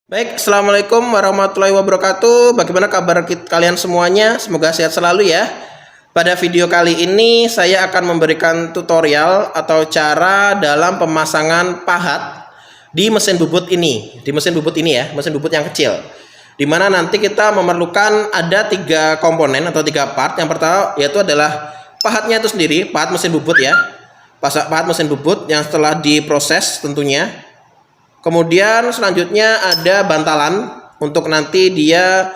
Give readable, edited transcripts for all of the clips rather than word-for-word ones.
Baik, Assalamualaikum warahmatullahi wabarakatuh. Bagaimana kabar kalian semuanya? Semoga sehat selalu ya. Pada video kali ini saya akan memberikan tutorial atau cara dalam pemasangan pahat di mesin bubut ini. Di mesin bubut ini ya, mesin bubut yang kecil. Dimana nanti kita memerlukan ada 3 komponen atau 3 part. Yang pertama yaitu adalah pahatnya itu sendiri, pahat mesin bubut ya. Pahat mesin bubut yang setelah diproses tentunya. Kemudian selanjutnya ada bantalan untuk nanti dia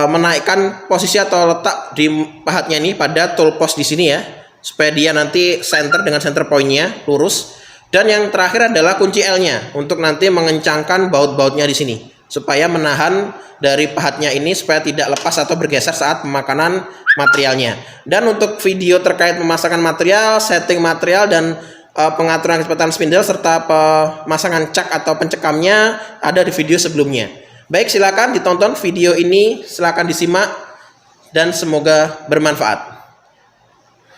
menaikkan posisi atau letak di pahatnya ini pada tool post di sini ya, supaya dia nanti center dengan center pointnya lurus. Dan yang terakhir adalah kunci L-nya untuk nanti mengencangkan baut-bautnya di sini supaya menahan dari pahatnya ini supaya tidak lepas atau bergeser saat pemakanan materialnya. Dan untuk video terkait pemasangan material, setting material dan pengaturan kecepatan spindle serta pemasangan cak atau pencekamnya ada di video sebelumnya. Baik, silakan ditonton video ini, silakan disimak dan semoga bermanfaat.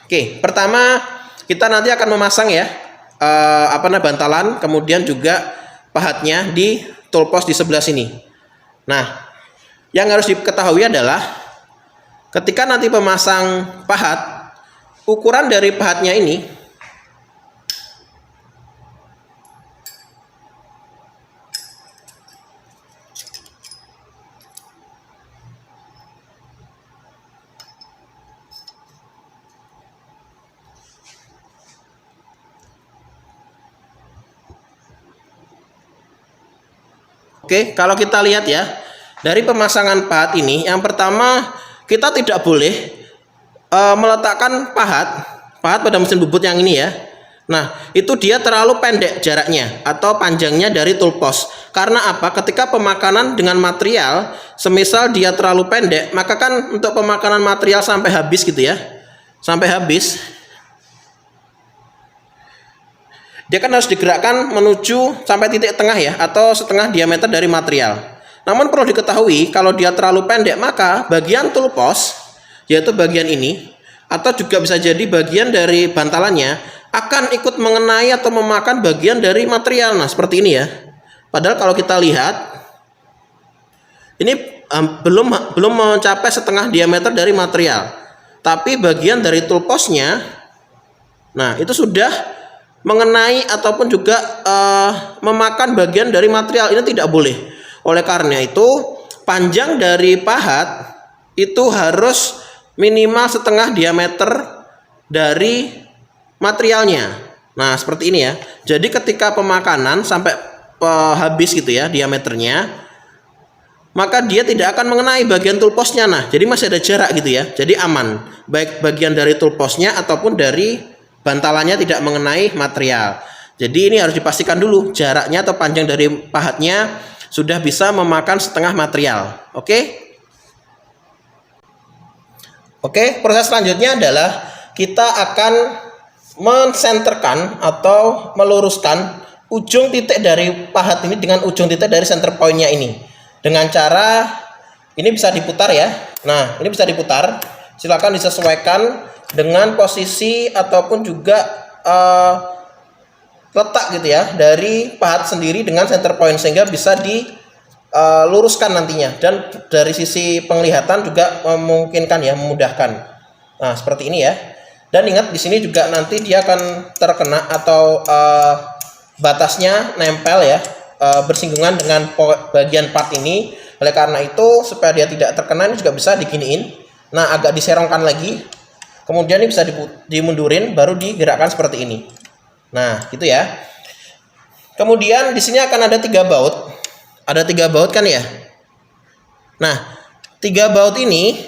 Oke, pertama kita nanti akan memasang ya bantalan, kemudian juga pahatnya di tool post di sebelah sini. Nah, yang harus diketahui adalah ketika nanti pemasang pahat, ukuran dari pahatnya ini Oke, kalau kita lihat ya, dari pemasangan pahat ini, yang pertama kita tidak boleh meletakkan pahat pada mesin bubut yang ini ya. Nah, itu dia terlalu pendek jaraknya atau panjangnya dari tool post. Karena apa? Ketika pemakanan dengan material, semisal dia terlalu pendek, maka kan untuk pemakanan material sampai habis gitu ya. Sampai habis, dia kan harus digerakkan menuju sampai titik tengah ya, atau setengah diameter dari material. Namun perlu diketahui kalau dia terlalu pendek, maka bagian tool post, yaitu bagian ini, atau juga bisa jadi bagian dari bantalannya, akan ikut mengenai atau memakan bagian dari material. Nah, seperti ini ya. Padahal kalau kita lihat, ini belum mencapai setengah diameter dari material. Tapi bagian dari tool postnya, nah itu sudah mengenai ataupun juga memakan bagian dari material. Ini tidak boleh. Oleh karena itu panjang dari pahat itu harus minimal setengah diameter dari materialnya. Nah, seperti ini ya. Jadi ketika pemakanan sampai habis gitu ya diameternya, maka dia tidak akan mengenai bagian tool postnya. Nah, jadi masih ada jarak gitu ya. Jadi aman, baik bagian dari tool postnya ataupun dari bantalannya tidak mengenai material. Jadi ini harus dipastikan dulu jaraknya atau panjang dari pahatnya sudah bisa memakan setengah material. Oke? Oke, proses selanjutnya adalah kita akan mensenterkan atau meluruskan ujung titik dari pahat ini dengan ujung titik dari center pointnya ini. Dengan cara ini bisa diputar ya. Nah, ini bisa diputar. Silakan disesuaikan dengan posisi ataupun juga letak gitu ya dari pahat sendiri dengan center point sehingga bisa diluruskan nantinya, dan dari sisi penglihatan juga memungkinkan ya, memudahkan. Nah, seperti ini ya. Dan ingat di sini juga nanti dia akan terkena atau batasnya nempel ya, bersinggungan dengan bagian part ini. Oleh karena itu supaya dia tidak terkena, ini juga bisa diginiin. Nah, agak diserongkan lagi. Kemudian ini bisa dimundurin, baru digerakkan seperti ini. Nah, gitu ya. Kemudian di sini akan ada 3 baut. Ada 3 baut kan ya. Nah, 3 baut ini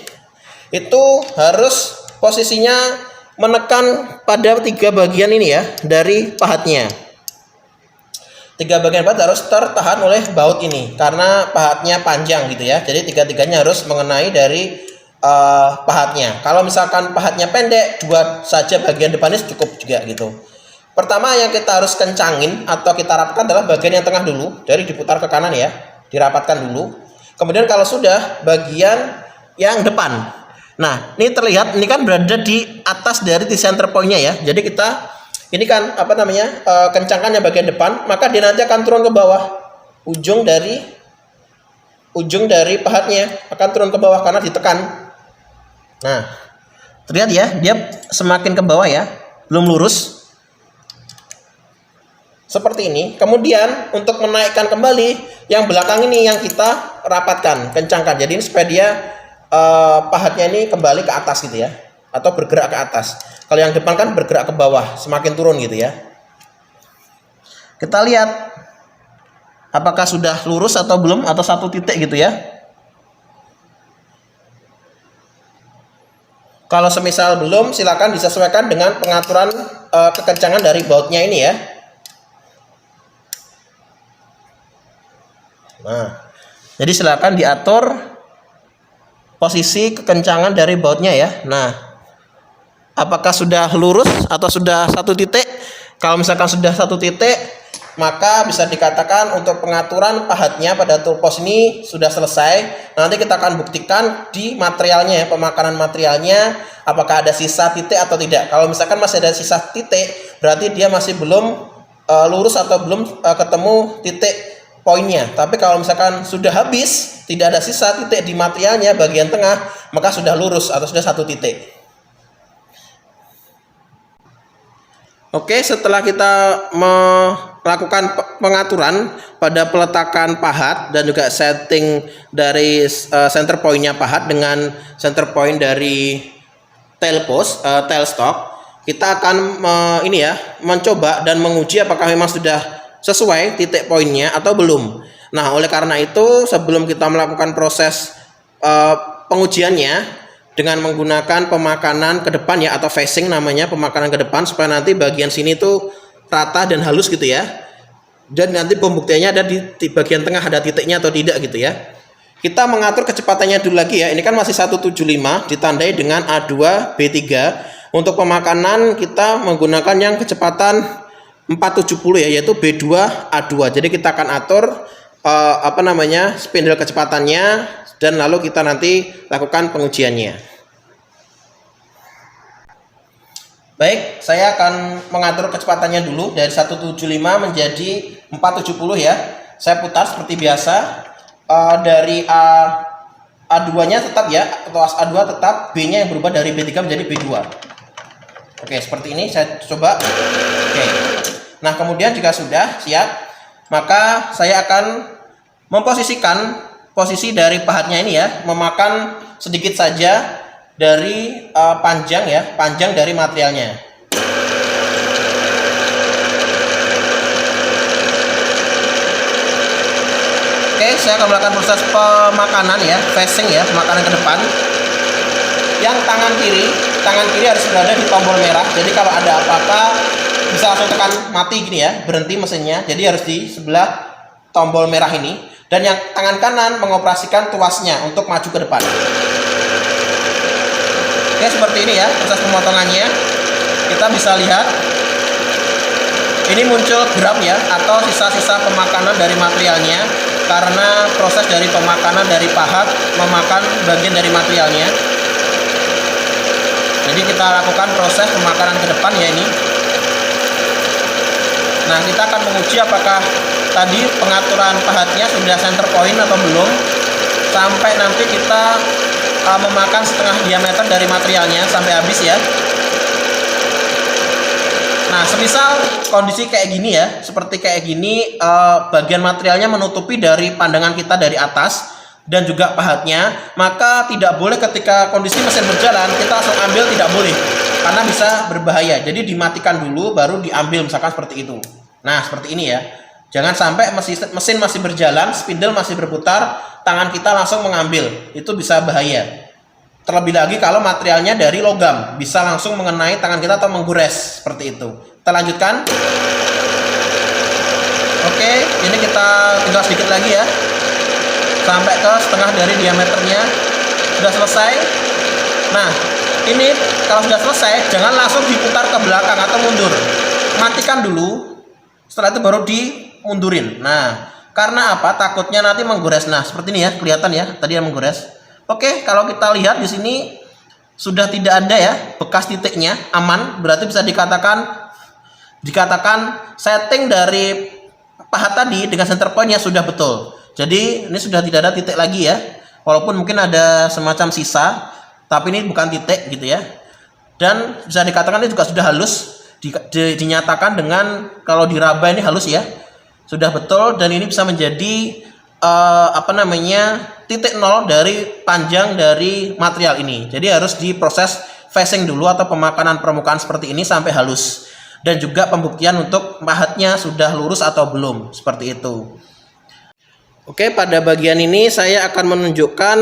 itu harus posisinya menekan pada 3 bagian ini ya dari pahatnya. 3 bagian pahat harus tertahan oleh baut ini karena pahatnya panjang gitu ya. Jadi 3-3-nya harus mengenai dari pahatnya. Kalau misalkan pahatnya pendek, 2 saja bagian depannya cukup juga gitu. Pertama yang kita harus kencangin atau kita rapatkan adalah bagian yang tengah dulu. Jadi diputar ke kanan ya, dirapatkan dulu. Kemudian kalau sudah bagian yang depan. Nah, ini terlihat ini kan berada di atas dari center point-nya ya. Jadi kita ini kan kencangkan yang bagian depan, maka dia nanti akan turun ke bawah ujung dari ujung dari pahatnya akan turun ke bawah karena ditekan. Nah, terlihat ya, dia semakin ke bawah ya, belum lurus. Seperti ini. Kemudian untuk menaikkan kembali yang belakang ini yang kita rapatkan, kencangkan. Jadi ini supaya dia pahatnya ini kembali ke atas gitu ya, atau bergerak ke atas. Kalau yang depan kan bergerak ke bawah, semakin turun gitu ya. Kita lihat apakah sudah lurus atau belum, atau satu titik gitu ya. Kalau semisal belum, silakan disesuaikan dengan pengaturan kekencangan dari bautnya ini ya. Nah, jadi silakan diatur posisi kekencangan dari bautnya ya. Nah, apakah sudah lurus atau sudah satu titik? Kalau misalkan sudah satu titik, maka bisa dikatakan untuk pengaturan pahatnya pada tool post ini sudah selesai. Nanti kita akan buktikan di materialnya ya, pemakanan materialnya, apakah ada sisa titik atau tidak. Kalau misalkan masih ada sisa titik, berarti dia masih belum lurus atau belum ketemu titik poinnya. Tapi kalau misalkan sudah habis, tidak ada sisa titik di materialnya bagian tengah, maka sudah lurus atau sudah satu titik. Oke, setelah kita melakukan pengaturan pada peletakan pahat dan juga setting dari center pointnya pahat dengan center point dari tailstock, kita akan mencoba dan menguji apakah memang sudah sesuai titik poinnya atau belum. Nah, oleh karena itu sebelum kita melakukan proses pengujiannya dengan menggunakan pemakanan ke depan ya, atau facing namanya, pemakanan ke depan, supaya nanti bagian sini tuh rata dan halus gitu ya. Dan nanti pembuktiannya ada di bagian tengah ada titiknya atau tidak gitu ya. Kita mengatur kecepatannya dulu lagi ya. Ini kan masih 175 ditandai dengan A2 B3. Untuk pemakanan kita menggunakan yang kecepatan 470 ya, yaitu B2 A2. Jadi kita akan atur spindle kecepatannya dan lalu kita nanti lakukan pengujiannya. Baik, saya akan mengatur kecepatannya dulu dari 175 menjadi 470 ya. Saya putar seperti biasa. Dari A2-nya tetap ya, atau A2 tetap, B-nya yang berubah dari B3 menjadi B2. Oke, seperti ini saya coba. Oke. Nah, kemudian jika sudah siap, maka saya akan memposisikan posisi dari pahatnya ini ya, memakan sedikit saja dari panjang dari materialnya. Oke, saya akan melakukan proses pemakanan ya, facing ya, pemakanan ke depan. Yang tangan kiri harus berada di tombol merah. Jadi kalau ada apa-apa bisa langsung tekan mati gini ya, berhenti mesinnya. Jadi harus di sebelah tombol merah ini. Dan yang tangan kanan mengoperasikan tuasnya untuk maju ke depan. Oke, seperti ini ya proses pemotongannya. Kita bisa lihat ini muncul geram ya, atau sisa-sisa pemakanan dari materialnya, karena proses dari pemakanan dari pahat memakan bagian dari materialnya. Jadi kita lakukan proses pemakanan ke depan ya ini. Nah, kita akan menguji apakah tadi pengaturan pahatnya sudah center point atau belum, sampai nanti kita memakan setengah diameter dari materialnya sampai habis ya. Nah, semisal kondisi kayak gini ya, seperti kayak gini, bagian materialnya menutupi dari pandangan kita dari atas dan juga pahatnya, maka tidak boleh ketika kondisi mesin berjalan kita langsung ambil, tidak boleh, karena bisa berbahaya. Jadi dimatikan dulu baru diambil, misalkan seperti itu. Nah, seperti ini ya. Jangan sampai mesin masih berjalan, spindle masih berputar, tangan kita langsung mengambil, itu bisa bahaya. Terlebih lagi kalau materialnya dari logam, bisa langsung mengenai tangan kita atau menggores seperti itu. Kita lanjutkan. Oke, ini kita tinggal sedikit lagi ya, sampai ke setengah dari diameternya. Sudah selesai. Nah, ini kalau sudah selesai, jangan langsung diputar ke belakang atau mundur. Matikan dulu, setelah itu baru dimundurin. Nah, karena apa? Takutnya nanti menggores. Nah, seperti ini ya, kelihatan ya, tadi yang menggores. Oke, kalau kita lihat di sini sudah tidak ada ya bekas titiknya, aman. Berarti bisa dikatakan setting dari pahat tadi dengan center point-nya sudah betul. Jadi ini sudah tidak ada titik lagi ya. Walaupun mungkin ada semacam sisa, tapi ini bukan titik gitu ya. Dan bisa dikatakan ini juga sudah halus, dinyatakan dengan kalau diraba ini halus ya. Sudah betul, dan ini bisa menjadi titik nol dari panjang dari material ini. Jadi harus diproses facing dulu atau pemakanan permukaan seperti ini sampai halus. Dan juga pembuktian untuk pahatnya sudah lurus atau belum, seperti itu. Oke, pada bagian ini saya akan menunjukkan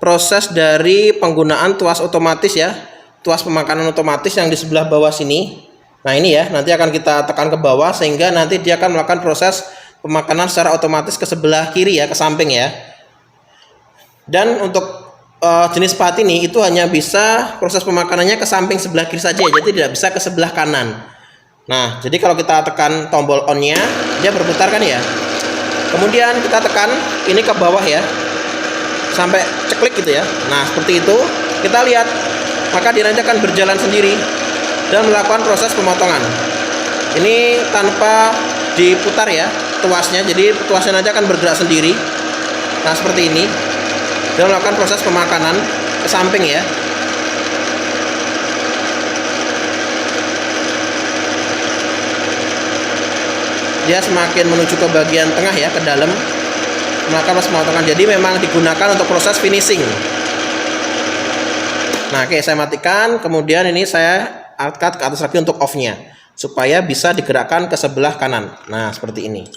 proses dari penggunaan tuas otomatis ya. Tuas pemakanan otomatis yang di sebelah bawah sini. Nah ini ya, nanti akan kita tekan ke bawah sehingga nanti dia akan melakukan proses pemakanan secara otomatis ke sebelah kiri ya, ke samping ya. Dan untuk jenis pahat ini itu hanya bisa proses pemakanannya ke samping sebelah kiri saja, jadi tidak bisa ke sebelah kanan. Nah, jadi kalau kita tekan tombol on-nya, dia berputar kan ya. Kemudian kita tekan ini ke bawah ya, sampai ceklik gitu ya. Nah, seperti itu. Kita lihat, maka dia nanti akan berjalan sendiri dan melakukan proses pemotongan. Ini tanpa diputar ya tuasnya, jadi tuasnya nanti akan bergerak sendiri. Nah, seperti ini. Dan melakukan proses pemakanan ke samping ya. Dia semakin menuju ke bagian tengah ya, ke dalam, melakukan proses pemotongan. Jadi memang digunakan untuk proses finishing. Nah, oke, saya matikan. Kemudian ini saya angkat ke atas lagi untuk off-nya, supaya bisa digerakkan ke sebelah kanan. Nah, seperti ini.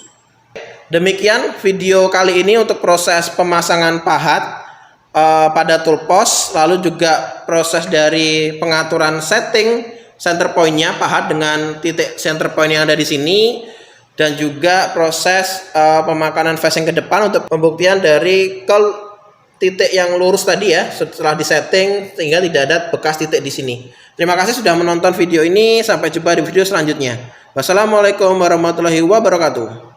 Demikian video kali ini untuk proses pemasangan pahat pada tool post, lalu juga proses dari pengaturan setting center point-nya pahat dengan titik center point yang ada di sini, dan juga proses pemakanan facing ke depan untuk pembuktian dari titik yang lurus tadi ya, setelah disetting sehingga tidak ada bekas titik di sini. Terima kasih sudah menonton video ini, sampai jumpa di video selanjutnya. Wassalamualaikum warahmatullahi wabarakatuh.